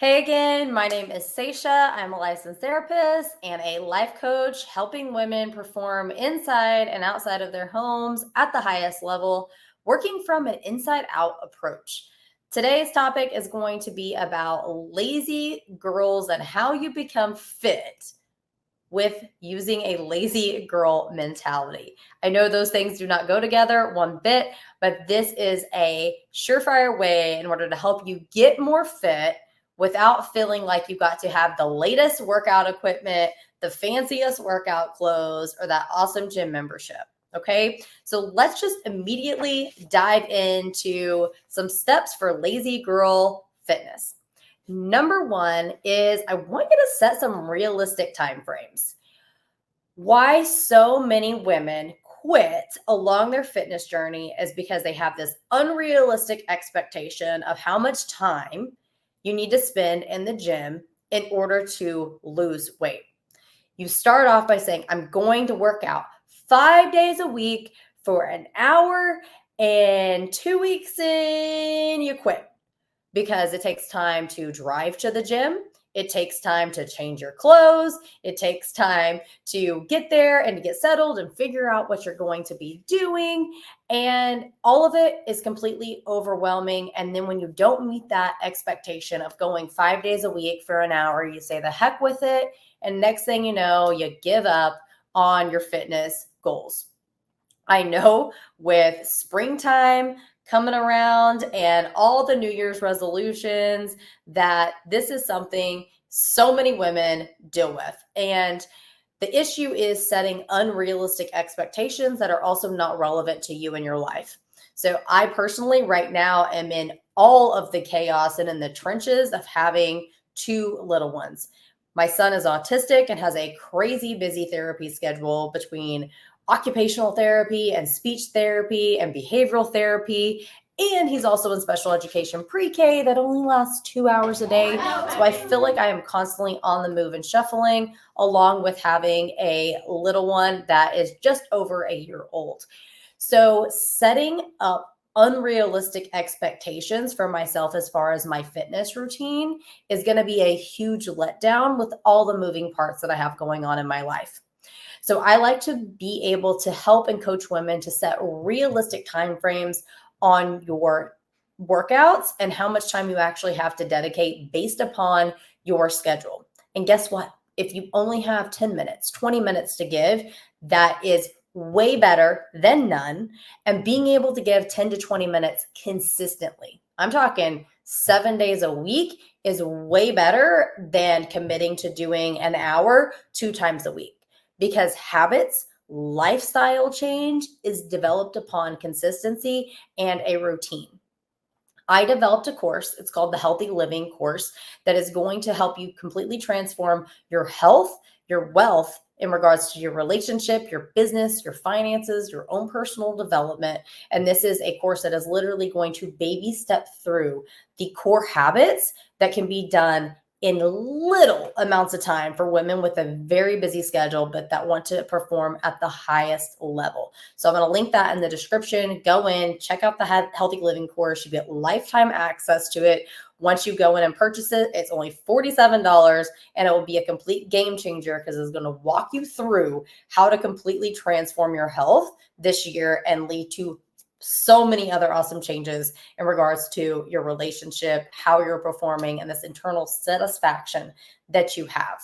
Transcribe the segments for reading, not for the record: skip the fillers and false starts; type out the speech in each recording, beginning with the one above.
Hey again, my name is Seisha. I'm a licensed therapist and a life coach helping women perform inside and outside of their homes at the highest level, working from an inside out approach. Today's topic is going to be about lazy girls and how you become fit with using a lazy girl mentality. I know those things do not go together one bit, but this is a surefire way in order to help you get more fit without feeling like you've got to have the latest workout equipment, the fanciest workout clothes, or that awesome gym membership. Okay, so let's just immediately dive into some steps for lazy girl fitness. Number one is I want you to set some realistic time frames. Why so many women quit along their fitness journey is because they have this unrealistic expectation of how much time you need to spend in the gym in order to lose weight. You start off by saying, I'm going to work out 5 days a week for an hour, and 2 weeks in, you quit because it takes time to drive to the gym. It takes time to change your clothes. It takes time to get there and to get settled and figure out what you're going to be doing. And all of it is completely overwhelming. And then when you don't meet that expectation of going 5 days a week for an hour, you say the heck with it. And next thing you know, you give up on your fitness goals. I know with springtime coming around and all the New Year's resolutions that this is something so many women deal with. And the issue is setting unrealistic expectations that are also not relevant to you in your life. So I personally right now am in all of the chaos and in the trenches of having two little ones. My son is autistic and has a crazy busy therapy schedule between occupational therapy and speech therapy and behavioral therapy. And he's also in special education pre-K that only lasts 2 hours a day. So I feel like I am constantly on the move and shuffling, along with having a little one that is just over a year old. So setting up unrealistic expectations for myself as far as my fitness routine is going to be a huge letdown with all the moving parts that I have going on in my life. So I like to be able to help and coach women to set realistic timeframes on your workouts and how much time you actually have to dedicate based upon your schedule. And guess what? If you only have 10 minutes, 20 minutes to give, that is way better than none. And being able to give 10 to 20 minutes consistently, I'm talking 7 days a week, is way better than committing to doing an hour 2 times a week, because habits, lifestyle change is developed upon consistency and a routine. I developed a course, it's called the Healthy Living course, that is going to help you completely transform your health, your wealth in regards to your relationship, your business, your finances, your own personal development. And this is a course that is literally going to baby step through the core habits that can be done in little amounts of time for women with a very busy schedule, but that want to perform at the highest level. So I'm going to link that in the description. Go in, check out the Healthy Living course. You get lifetime access to it. Once you go in and purchase it, it's only $47, and it will be a complete game changer because it's going to walk you through how to completely transform your health this year and lead to so many other awesome changes in regards to your relationship, how you're performing, and this internal satisfaction that you have.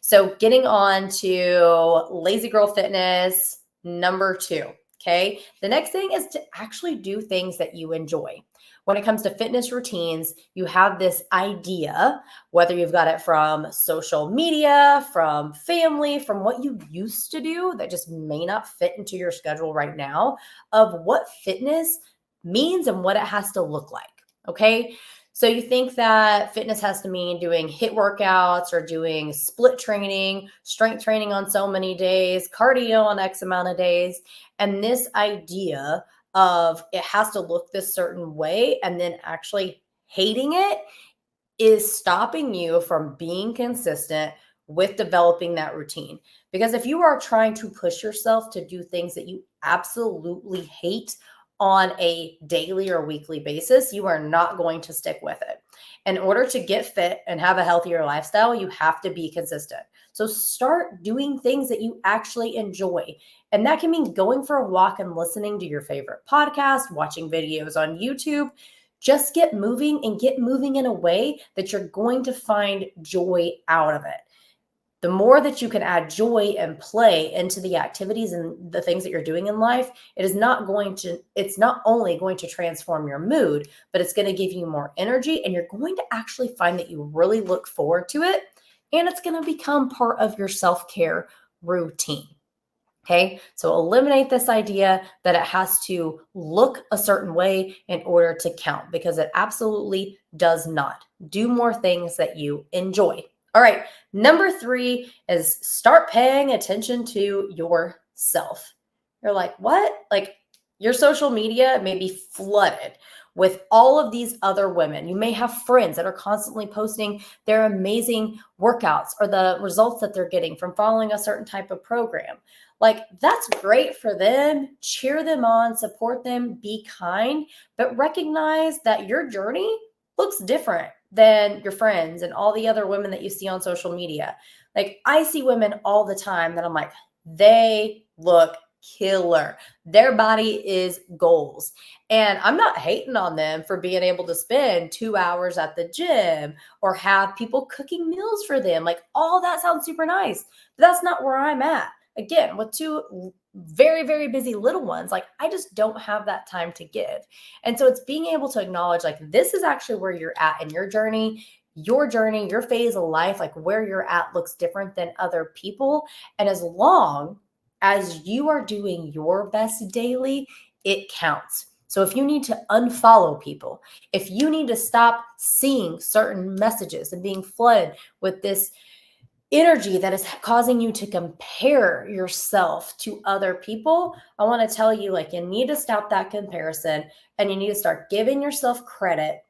So getting on to lazy girl fitness, number two. Okay. The next thing is to actually do things that you enjoy. When it comes to fitness routines, you have this idea, whether you've got it from social media, from family, from what you used to do that just may not fit into your schedule right now, of what fitness means and what it has to look like. Okay. So you think that fitness has to mean doing HIIT workouts or doing split training, strength training on so many days, cardio on X amount of days. And this idea of it has to look this certain way and then actually hating it is stopping you from being consistent with developing that routine. Because if you are trying to push yourself to do things that you absolutely hate on a daily or weekly basis, you are not going to stick with it. In order to get fit and have a healthier lifestyle, you have to be consistent. So start doing things that you actually enjoy. And that can mean going for a walk and listening to your favorite podcast, watching videos on YouTube. Just get moving and get moving in a way that you're going to find joy out of it. The more that you can add joy and play into the activities and the things that you're doing in life, it's not only going to transform your mood, but it's going to give you more energy, and you're going to actually find that you really look forward to it, and it's going to become part of your self-care routine. Okay, so eliminate this idea that it has to look a certain way in order to count, because it absolutely does not. Do more things that you enjoy. All right, number 3 is start paying attention to yourself. You're like, what? Like, your social media may be flooded with all of these other women. You may have friends that are constantly posting their amazing workouts or the results that they're getting from following a certain type of program. Like, that's great for them. Cheer them on, support them, be kind, but recognize that your journey looks different than your friends and all the other women that you see on social media. Like, I see women all the time that I'm like, they look killer. Their body is goals. And I'm not hating on them for being able to spend 2 hours at the gym or have people cooking meals for them. Like, all that sounds super nice, but that's not where I'm at. Again, with 2 very, very busy little ones, like, I just don't have that time to give. And so it's being able to acknowledge, like, this is actually where you're at in your journey, your phase of life, like where you're at looks different than other people. And as long as you are doing your best daily, it counts. So if you need to unfollow people, if you need to stop seeing certain messages and being flooded with this energy that is causing you to compare yourself to other people, I want to tell you, like, you need to stop that comparison, and you need to start giving yourself credit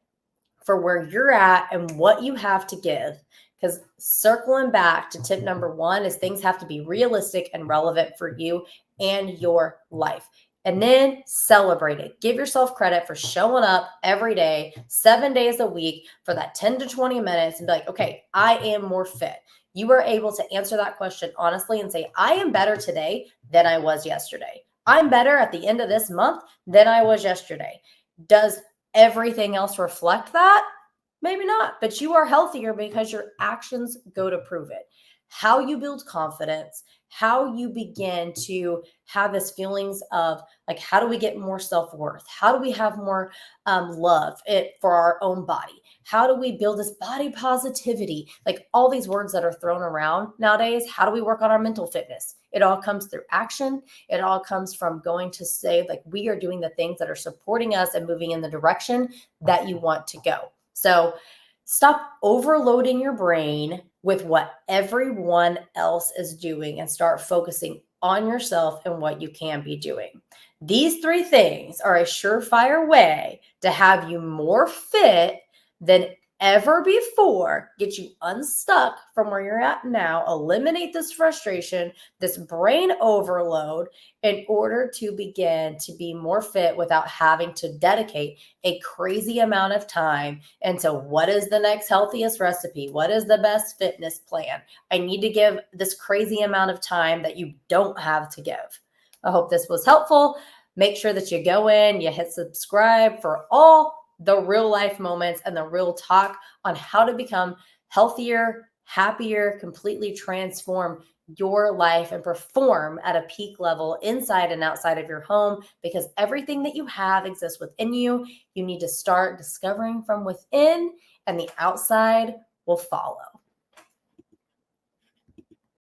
for where you're at and what you have to give. Because circling back to tip number 1 is things have to be realistic and relevant for you and your life. And then celebrate it. Give yourself credit for showing up every day, 7 days a week for that 10 to 20 minutes and be like, okay, I am more fit. You are able to answer that question honestly and say, I am better today than I was yesterday. I'm better at the end of this month than I was yesterday. Does everything else reflect that? Maybe not, but you are healthier because your actions go to prove it. How you build confidence, how you begin to have this feelings of, like, how do we get more self-worth? How do we have more love for our own body? How do we build this body positivity? Like, all these words that are thrown around nowadays, how do we work on our mental fitness? It all comes through action. It all comes from going to say, like, we are doing the things that are supporting us and moving in the direction that you want to go. So stop overloading your brain with what everyone else is doing and start focusing on yourself and what you can be doing. These 3 things are a surefire way to have you more fit than ever before, get you unstuck from where you're at now, eliminate this frustration, this brain overload, in order to begin to be more fit without having to dedicate a crazy amount of time. And so, what is the next healthiest recipe? What is the best fitness plan? I need to give this crazy amount of time that you don't have to give. I hope this was helpful. Make sure that you go in, you hit subscribe for all the real life moments and the real talk on how to become healthier, happier, completely transform your life and perform at a peak level inside and outside of your home, because everything that you have exists within you. You need to start discovering from within, and the outside will follow.